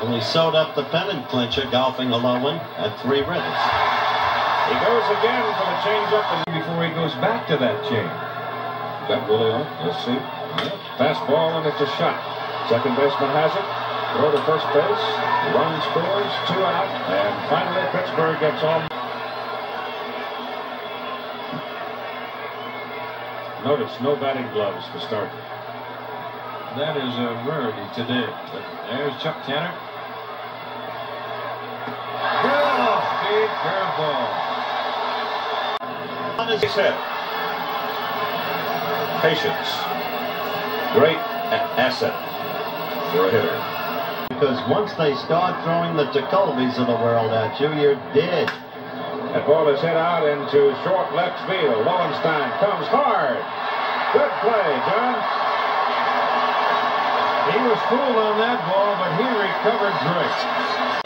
And he sewed up the pennant clincher, golfing a low one at Three Rivers. He goes again for the change-up before he goes back to that change. Got Willie on. Let's see. Fastball, and it's a shot. Second baseman has it. Throw to first base. Run scores. 2 out. And finally, Pittsburgh gets on. Notice no batting gloves for Stargell. That is a rarity today. But there's Chuck Tanner. Big curveball. On his head. Patience. Great asset for a hitter. Because once they start throwing the Tekulves of the world at you, you're dead. That ball is hit out into short left field. Wallenstein comes hard. Good play, John. He was fooled on that ball, but he recovered great.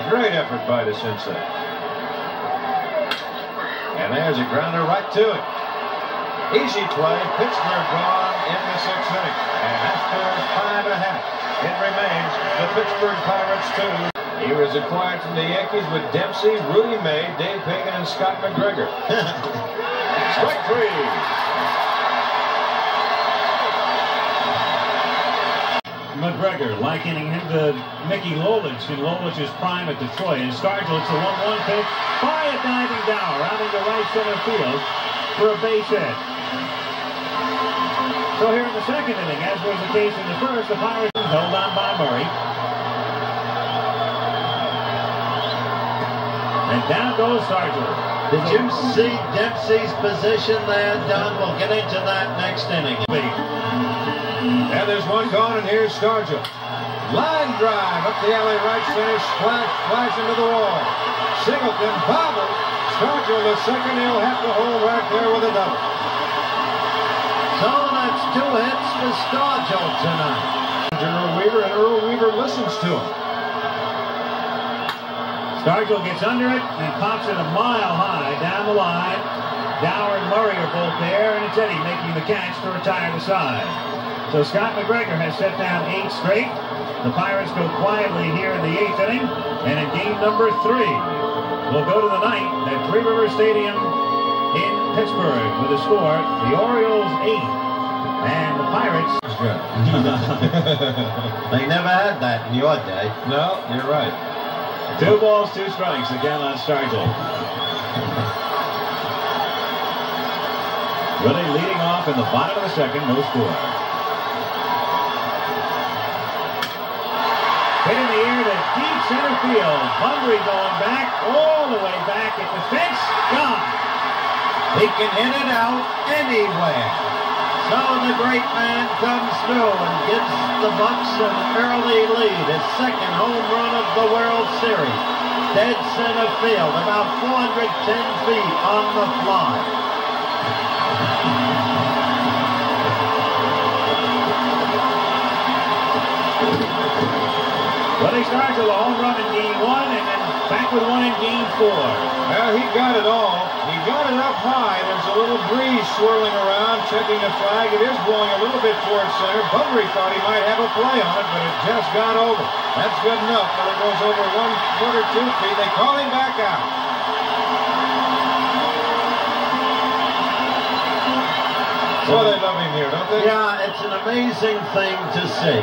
Great effort by the sensei. And there's a grounder right to it. Easy play. Pittsburgh gone in the 6th inning. And after 5 1/2, it remains the Pittsburgh Pirates 2. He was acquired from the Yankees with Dempsey, Rudy May, Dave Pagan, and Scott McGregor. Strike 3. McGregor likening him to Mickey Lolich in Lolich's prime at Detroit. And Stargell, it's a 1-1 pitch by a diving Dower, rounding to right center field for a base hit. So here in the 2nd inning, as was the case in the 1st, the Pirates held on by Murray. And down goes Stargell. Did you see Dempsey's position there, Don? We'll get into that next inning. And there's one gone, and here's Stargell. Line drive up the alley, right center, flash into the wall. Singleton bobbled. Stargell the second, he'll have to hold right there with a double. So that's 2 hits for Stargell tonight. Earl Weaver, and Earl Weaver listens to him. Stargell gets under it and pops it a mile high down the line. Dower and Murray are both there, and it's Eddie making the catch to retire the side. So Scott McGregor has set down 8 straight. The Pirates go quietly here in the 8th inning, and in game number 3, we'll go to the 9th at Three River Stadium in Pittsburgh with a score: the Orioles 8 and the Pirates. They never had that in your day. No, you're right. 2 balls, 2 strikes again on Stargell. Willie leading off in the bottom of the 2nd, no score. Hit in the air to deep center field. Bunbury going back, all the way back at the fence. Gone. He can hit it out anywhere. So the great man comes through and gives the Bucks an early lead. His 2nd home run of the World Series. Dead center field, about 410 feet on the fly. Willie Stargell, a home run in game 1, and then back with 1 in game 4. Well, he got it all. He got it up high. There's a little breeze swirling around, checking the flag. It is blowing a little bit towards center. Bunbury thought he might have a play on it, but it just got over. That's good enough, but it goes over 1 foot or 2 feet. They call him back out. Well, they love him here, don't they? Yeah, it's an amazing thing to see.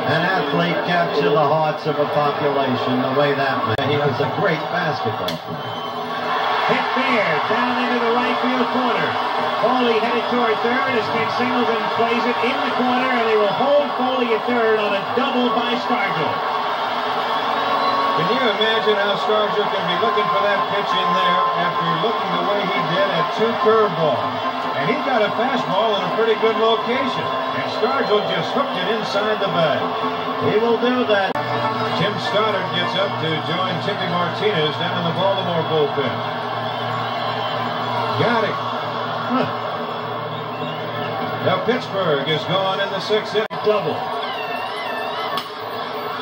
An athlete capture the hearts of a population the way that man. He was a great basketball player. Hit fair, down into the right field corner. Foley headed toward third as Ken Singleton plays it in the corner, and they will hold Foley at third on a double by Stargell. Can you imagine how Stargell can be looking for that pitch in there after looking the way he did at 2 curveballs? And he got a fastball in a pretty good location. And Stargell just hooked it inside the bag. He will do that. Tim Stoddard gets up to join Tippy Martinez down in the Baltimore bullpen. Got it. Now Pittsburgh is gone in the 6th inning. Double.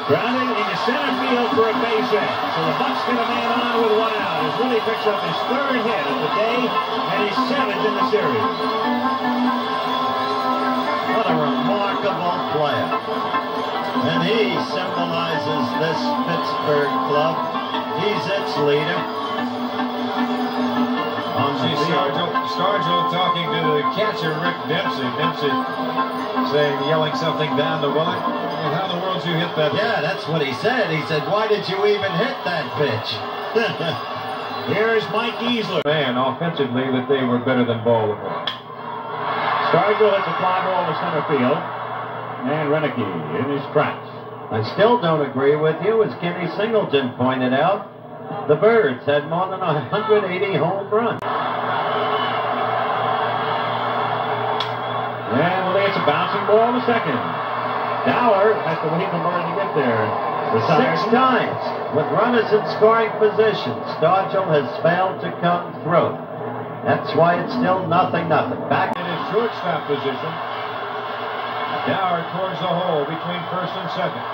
Grounded into center field for a base hit. So the Bucks get a man on with 1 out as Willie picks up his 3rd hit of the day and his 7th in the series. What a remarkable player. And he symbolizes this Pittsburgh Pittsburgh club. He's its leader. Stargell talking to the catcher, Rick Dempsey. Dempsey yelling something down to Willie. How in the world did you hit that? Yeah, that's what he said. He said, why did you even hit that pitch? Here's Mike Easler. Man, offensively, that they were better than Baltimore. Stargell hits a fly ball to center field. And Renicky in his tracks. I still don't agree with you, as Kenny Singleton pointed out. The Birds had more than 180 home runs. And Willie hits a bouncing ball to second. Dower has to wait for Murray to get there. Retired 6 times with runners in scoring position. Stargell has failed to come through. That's why it's still 0-0. Back in his shortstop position. Dower towards the hole between first and second.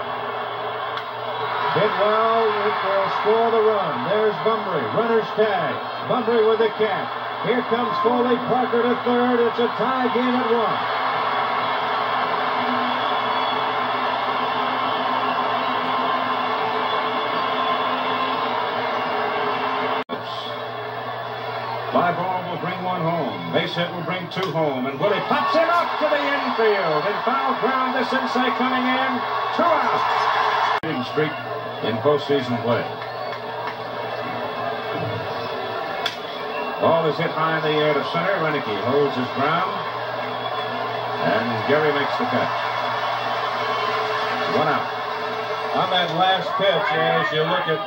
Hit well, it will score the run. There's Bumbry, runner's tag. Bumbry with the catch. Here comes Foley, Parker to third. It's a tie game at 1. Fly ball will bring 1 home. Base hit will bring 2 home. And Willie pops it up to the infield. In foul ground, the Sensei coming in. 2 out. Streak in postseason play. Ball is hit high in the air to center. Renicky holds his ground. And Gary makes the catch. 1 out. On that last pitch, as you looking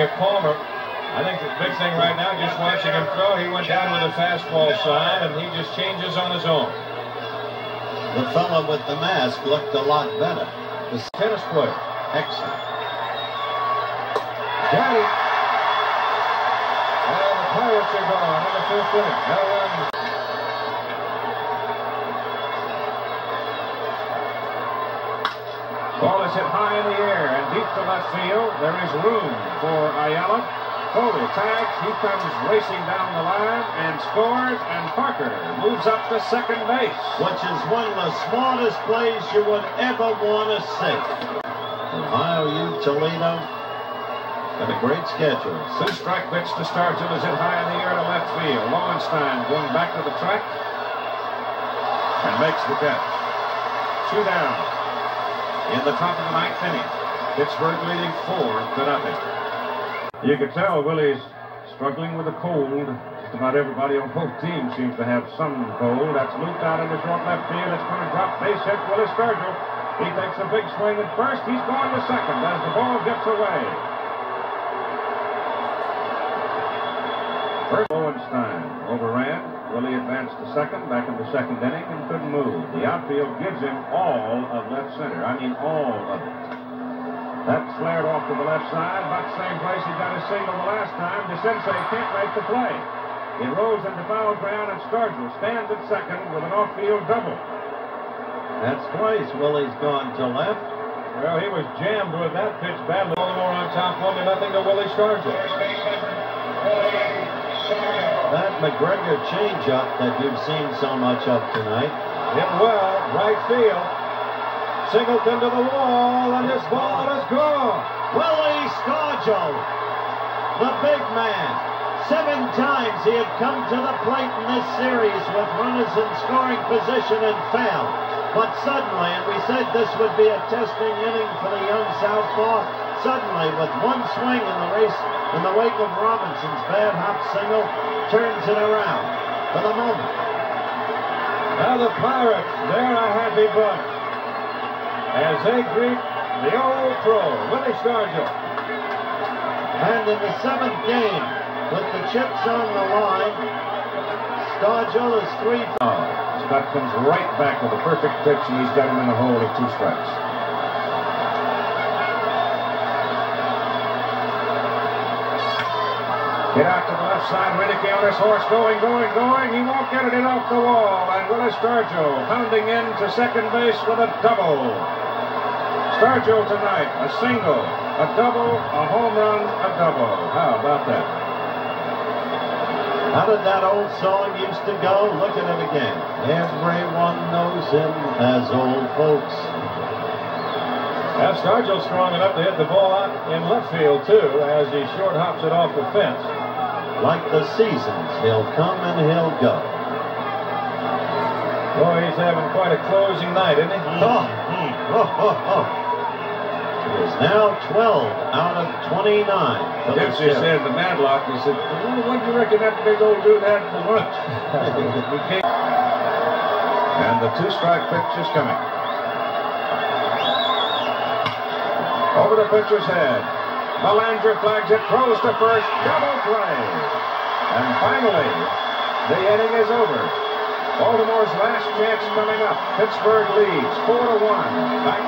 at Palmer, I think the big thing right now, just watching him throw, he went down with a fastball side, and he just changes on his own. The fellow with the mask looked a lot better. The tennis player. Excellent. Got it. And the Pirates are gone in the 5th inning. No run. Ball is hit high in the air and deep to left field. There is room for Ayala. Foley tags, he comes racing down the line and scores, and Parker moves up to second base. Which is one of the smartest plays you would ever want to see. Ohio U, Toledo, got a great schedule. 2-strike pitch to Stargell is hit high in the air to left field. Lowenstein going back to the track and makes the catch. 2 down in the top of the 9th inning. Pittsburgh leading 4-0. You can tell Willie's struggling with a cold. Just about everybody on both teams seems to have some cold. That's looped out in the short left field. It's going to drop. Base hit. Willie Stargell. He takes a big swing at first. He's going to second as the ball gets away. First, Lowenstein overran. Willie advanced to second, back in the 2nd inning, and couldn't move. The outfield gives him all of left center. I mean all of it. That flared off to the left side, about the same place he got his single the last time. DeCinces can't make the play. It rolls into foul ground, and Stargell stands at second with an off-field double. That's twice Willie's gone to left. Well, he was jammed with that pitch badly. Baltimore on top, 1-0 to Willie Stargell. That McGregor changeup that you've seen so much of tonight. Hit well, right field. Singleton to the wall, and this ball is gone. Willie Stargell, the big man. 7 times he had come to the plate in this series with runners in scoring position and failed. But suddenly, and we said this would be a testing inning for the young southpaw, suddenly with 1 swing in the race, in the wake of Robinson's bad hop single, turns it around for the moment. Now the Pirates, they're a happy bunch as they greet the old pro, Willie Stargell. And in the 7th game, with the chips on the line, Stargell is 3. Scott comes right back with a perfect pitch, and he's got him in the hole at 2 strikes. Get out to the left side. Renicky on his horse, going. He won't get it in off the wall. And Willie Stargell pounding into second base with a double. Stargell tonight, a single, a double, a home run, a double. How about that? How did that old song used to go? Look at it again. Everyone knows him as old folks. Stargell strong enough to hit the ball out in left field, too, as he short hops it off the fence. Like the seasons, he'll come and he'll go. Boy, he's having quite a closing night, isn't he? It is now 12 out of 29. Dempsey said the Madlock, he said, what do you reckon that big old dude had for lunch? And the two-strike pitch is coming. Over the pitcher's head. Belanger flags it, throws to first, double play. And finally, the inning is over. Baltimore's last chance coming up. Pittsburgh leads 4-1. Back